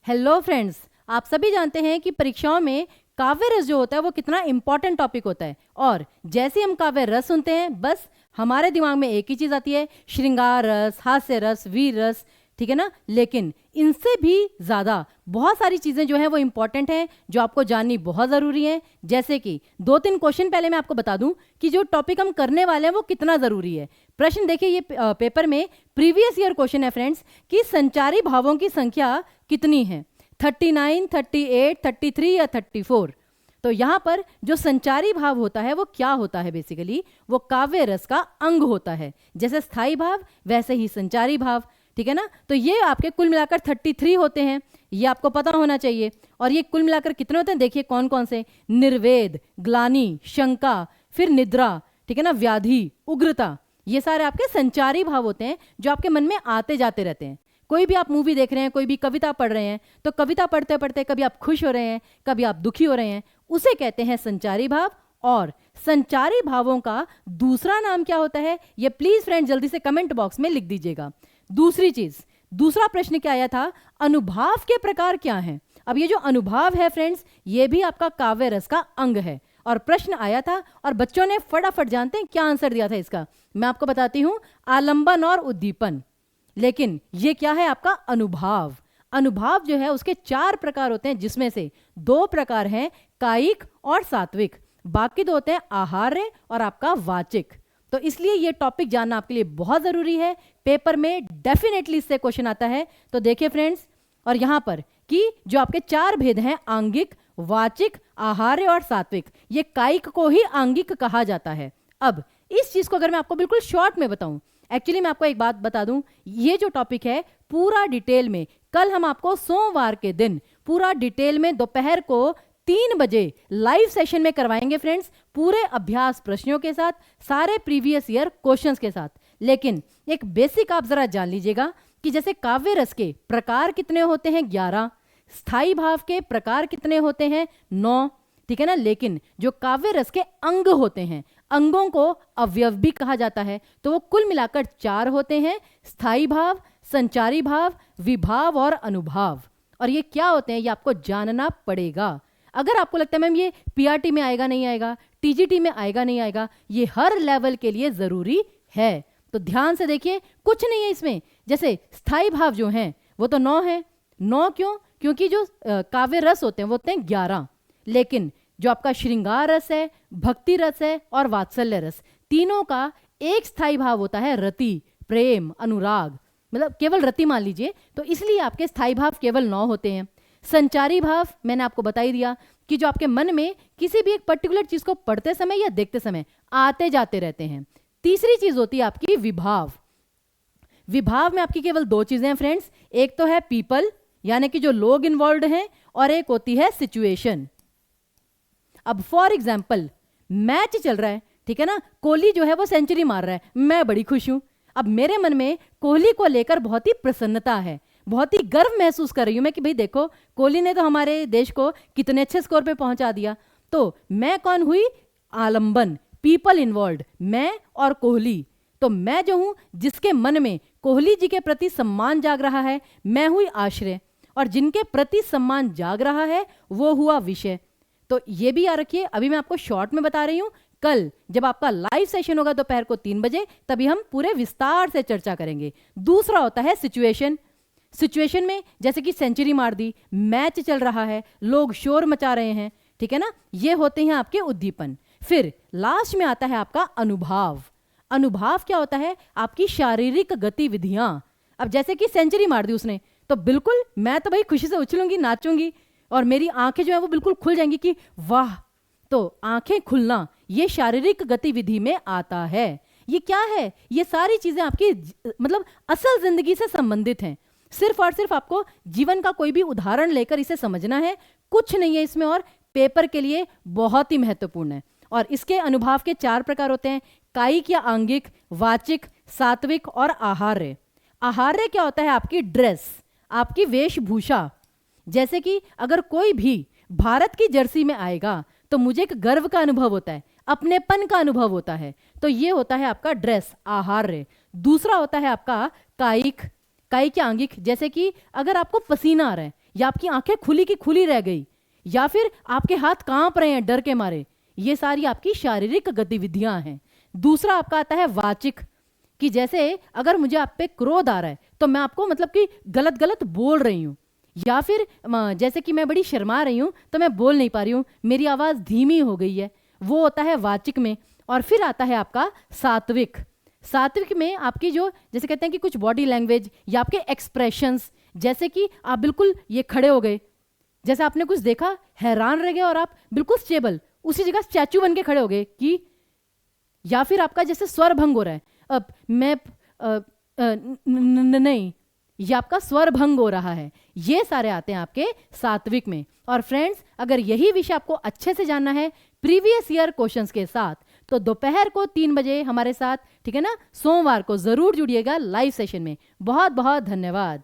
Hello friends, आप सभी जानते हैं कि परीक्षाओं में काव्य रस जो होता है वो कितना इंपॉर्टेंट टॉपिक होता है। और जैसे ही हम काव्य रस सुनते हैं बस हमारे दिमाग में एक ही चीज़ आती है, श्रृंगार रस, हास्य रस, वीर रस, ठीक है ना। लेकिन इनसे भी ज़्यादा बहुत सारी चीज़ें जो हैं वो इंपॉर्टेंट हैं, जो आपको जाननी बहुत ज़रूरी है। जैसे कि 2-3 क्वेश्चन पहले मैं आपको बता दूं कि जो टॉपिक हम करने वाले हैं वो कितना ज़रूरी है। प्रश्न देखिए, ये पेपर में प्रीवियस ईयर क्वेश्चन है फ्रेंड्स कि संचारी भावों की संख्या कितनी है, 39, 38, 33 या 34। तो यहाँ पर जो संचारी भाव होता है वो क्या होता है, बेसिकली वो काव्य रस का अंग होता है। जैसे स्थाई भाव वैसे ही संचारी भाव, ठीक है ना। तो ये आपके कुल मिलाकर 33 होते हैं, ये आपको पता होना चाहिए। और ये कुल मिलाकर कितने होते हैं, देखिए कौन कौन से, निर्वेद, ग्लानि, शंका, फिर निद्रा, ठीक है ना, व्याधि, उग्रता, ये सारे आपके संचारी भाव होते हैं जो आपके मन में आते जाते रहते हैं। कोई भी आप मूवी देख रहे हैं, कोई भी कविता पढ़ रहे हैं, तो कविता पढ़ते पढ़ते कभी आप खुश हो रहे हैं, कभी आप दुखी हो रहे हैं, उसे कहते हैं संचारी भाव। और संचारी भावों का दूसरा नाम क्या होता है, ये प्लीज फ्रेंड जल्दी से कमेंट बॉक्स में लिख दीजिएगा। दूसरी चीज, दूसरा प्रश्न क्या आया था, अनुभाव के प्रकार क्या हैं। अब ये जो अनुभाव है फ्रेंड्स, ये भी आपका काव्य रस का अंग है। और प्रश्न आया था और बच्चों ने फटाफट, जानते हैं क्या आंसर दिया था इसका, मैं आपको बताती हूं, आलंबन और उद्दीपन। लेकिन ये क्या है, आपका अनुभाव। अनुभाव जो है उसके 4 प्रकार होते हैं, जिसमें से 2 प्रकार हैं कायिक और सात्विक, बाकी 2 होते हैं आहार्य और आपका वाचिक। तो इसलिए ये टॉपिक जानना आपके लिए बहुत जरूरी है, पेपर में डेफिनेटली इससे क्वेश्चन आता है। तो देखिए फ्रेंड्स, और यहां पर कि जो आपके 4 भेद हैं, आंगिक, वाचिक, आहार्य और सात्विक, ये कायिक को ही आंगिक कहा जाता है। अब इस चीज को अगर मैं आपको बिल्कुल शॉर्ट में बताऊं, एक्चुअली मैं आपको एक बात बता दूं, ये जो टॉपिक है पूरा डिटेल में कल हम आपको सोमवार के दिन पूरा डिटेल में दोपहर को 3 बजे लाइव सेशन में करवाएंगे फ्रेंड्स, पूरे अभ्यास प्रश्नों के साथ, सारे प्रीवियस ईयर क्वेश्चंस के साथ। लेकिन एक बेसिक आप जरा जान लीजिएगा कि जैसे काव्य रस के प्रकार कितने होते हैं, 11, स्थाई भाव के प्रकार कितने होते हैं, 9, ठीक है ना। लेकिन जो काव्य रस के अंग होते हैं, अंगों को अवयव भी कहा जाता है, तो वो कुल मिलाकर 4 होते हैं, स्थाई भाव, संचारी भाव, विभाव और अनुभाव। और ये क्या होते हैं ये आपको जानना पड़ेगा। अगर आपको लगता है मैम ये पीआरटी में आएगा नहीं आएगा, टीजीटी में आएगा नहीं आएगा, ये हर लेवल के लिए जरूरी है। तो ध्यान से देखिए, कुछ नहीं है इसमें। जैसे स्थाई भाव जो हैं वो तो 9 है। 9 क्यों, क्योंकि जो काव्य रस होते हैं वो होते हैं 11। लेकिन जो आपका श्रृंगार रस है, भक्ति रस है और वात्सल्य रस, तीनों का एक स्थाई भाव होता है रति, प्रेम, अनुराग, मतलब केवल रति मान लीजिए। तो इसलिए आपके स्थाई भाव केवल 9 होते हैं। संचारी भाव मैंने आपको बता ही दिया कि जो आपके मन में किसी भी एक पर्टिकुलर चीज को पढ़ते समय या देखते समय आते जाते रहते हैं। तीसरी चीज होती है आपकी विभाव। विभाव में आपकी केवल 2 चीजें हैं फ्रेंड्स, एक तो है पीपल यानी कि जो लोग इन्वॉल्व हैं, और एक होती है सिचुएशन। अब फॉर एग्जाम्पल मैच चल रहा है, ठीक है ना, कोहली जो है वो सेंचुरी मार रहा है, मैं बड़ी खुश हूं। अब मेरे मन में कोहली को लेकर बहुत ही प्रसन्नता है, बहुत ही गर्व महसूस कर रही हूं मैं कि भाई देखो कोहली ने तो हमारे देश को कितने अच्छे स्कोर पे पहुंचा दिया। तो मैं कौन हुई, आलंबन, पीपल इन्वॉल्व, मैं और कोहली। तो मैं जो हूं जिसके मन में कोहली जी के प्रति सम्मान जाग रहा है, मैं हुई आश्रय, और जिनके प्रति सम्मान जाग रहा है वो हुआ विषय। तो ये भी याद रखिए, अभी मैं आपको शॉर्ट में बता रही हूं, कल जब आपका लाइव सेशन होगा दोपहर को 3 बजे, तभी हम पूरे विस्तार से चर्चा करेंगे। दूसरा होता है सिचुएशन। सिचुएशन में जैसे कि सेंचुरी मार दी, मैच चल रहा है, लोग शोर मचा रहे हैं, ठीक है ना, ये होते हैं आपके उद्दीपन। फिर लास्ट में आता है आपका अनुभाव। अनुभाव क्या होता है, आपकी शारीरिक गतिविधियां। अब जैसे कि सेंचुरी मार दी उसने, तो बिल्कुल मैं तो भाई खुशी से उछलूंगी, नाचूंगी, और मेरी आंखें जो है वो बिल्कुल खुल जाएंगी कि वाह। तो आंखें खुलना ये शारीरिक गतिविधि में आता है। ये क्या है, ये सारी चीजें आपकी मतलब असल जिंदगी से संबंधित हैं। सिर्फ और सिर्फ आपको जीवन का कोई भी उदाहरण लेकर इसे समझना है, कुछ नहीं है इसमें, और पेपर के लिए बहुत ही महत्वपूर्ण है। और इसके अनुभाव के 4 प्रकार होते हैं, कायिक या आंगिक, वाचिक, सात्विक और आहार्य। आहार्य क्या होता है, आपकी ड्रेस, आपकी वेशभूषा। जैसे कि अगर कोई भी भारत की जर्सी में आएगा तो मुझे एक गर्व का अनुभव होता है, अपनेपन का अनुभव होता है। तो ये होता है आपका ड्रेस, आहार्य। दूसरा होता है आपका कायिक, कायिक या आंगिक, जैसे कि अगर आपको पसीना आ रहा है या आपकी आंखें खुली की खुली रह गई, या फिर आपके हाथ कांप रहे हैं डर के मारे, ये सारी आपकी शारीरिक गतिविधियां हैं। दूसरा आपका आता है वाचिक, कि जैसे अगर मुझे आप पे क्रोध आ रहा है तो मैं आपको मतलब कि गलत गलत बोल रही हूँ, या फिर जैसे कि मैं बड़ी शर्मा रही हूँ तो मैं बोल नहीं पा रही हूँ, मेरी आवाज़ धीमी हो गई है, वो होता है वाचिक में। और फिर आता है आपका सात्विक। सात्विक में आपकी जो जैसे कहते हैं कि कुछ बॉडी लैंग्वेज या आपके एक्सप्रेशंस, जैसे कि आप बिल्कुल ये खड़े हो गए, जैसे आपने कुछ देखा, हैरान रह गए और आप बिल्कुल स्टेबल उसी जगह स्टैचू बन के खड़े हो गए कि, या फिर आपका जैसे स्वर भंग हो रहा है, अब मैं नहीं, ये आपका स्वर भंग हो रहा है। ये सारे आते हैं आपके सात्विक में। और फ्रेंड्स, अगर यही विषय आपको अच्छे से जानना है प्रीवियस ईयर क्वेश्चंस के साथ, तो दोपहर को 3 बजे हमारे साथ, ठीक है ना, सोमवार को जरूर जुड़िएगा लाइव सेशन में। बहुत बहुत धन्यवाद।